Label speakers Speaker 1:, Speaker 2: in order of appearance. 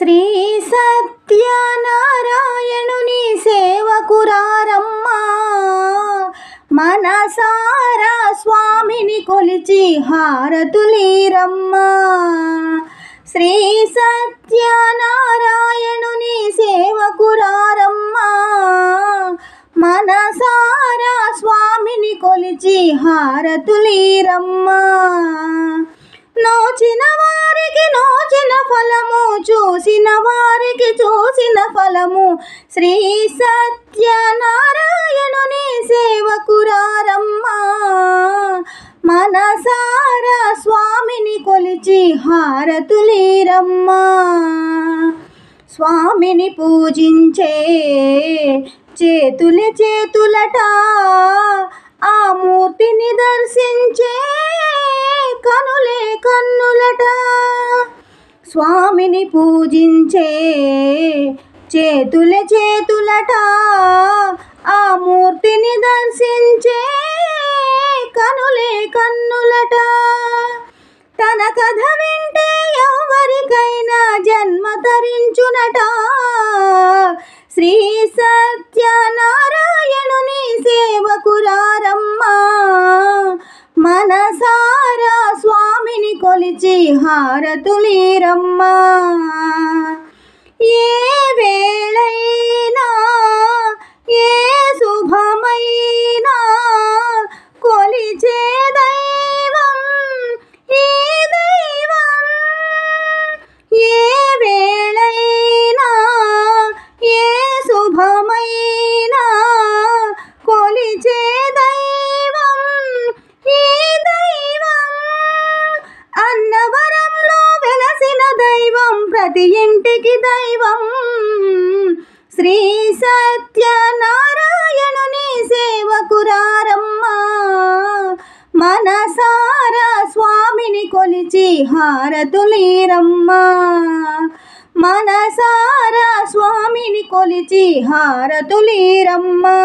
Speaker 1: శ్రీ సత్యనారాయణుని సేవకురారమ్మా, మనసారా స్వామిని కొలిచి హారతులీరమ్మా. శ్రీ సత్యనారాయణుని సేవకురారమ్మా, మనసారా స్వామిని కొలిచి హారతులీరమ్మా. నోచిన వారికి నోచిన ఫలము, చూసిన వారికి చూసిన ఫలము. శ్రీ సత్యనారాయణుని సేవకురారమ్మా, మనసారా స్వామిని కొలిచి హారతులీరమ్మా. స్వామిని పూజించే చేతులే చేతులట, ఆ మూర్తిని దర్శించే కనులే కన్నులట. స్వామిని పూజించే చేతులే చేతులట, ఆ మూర్తిని దర్శించే కనులే కన్నులట. తన కథ వింటే ఎవరికైనా జన్మ తరించునట. శ్రీ సత్యనారాయణుని సేవకురారమ్మా, మనసారా స్వామిని కొలిచి హారతులీరమ్మా. ఏ వేళైనా ఏ శుభమైనా కొలిచే దైవం ఈ దైవం. ఏ వేళైనా ఏ శుభమైనా కొలిచే దైవం ఈ దైవం. అన్నవరంలో వెలసిన దైవం, ప్రతి ఇంటికి దైవం. శ్రీ సత్యనారాయణుని సేవకురారమ్మా, మనసారా స్వామిని కొలిచి హారతులీరమ్మా. మనసారా స్వామిని కొలిచి హారతులీరమ్మా.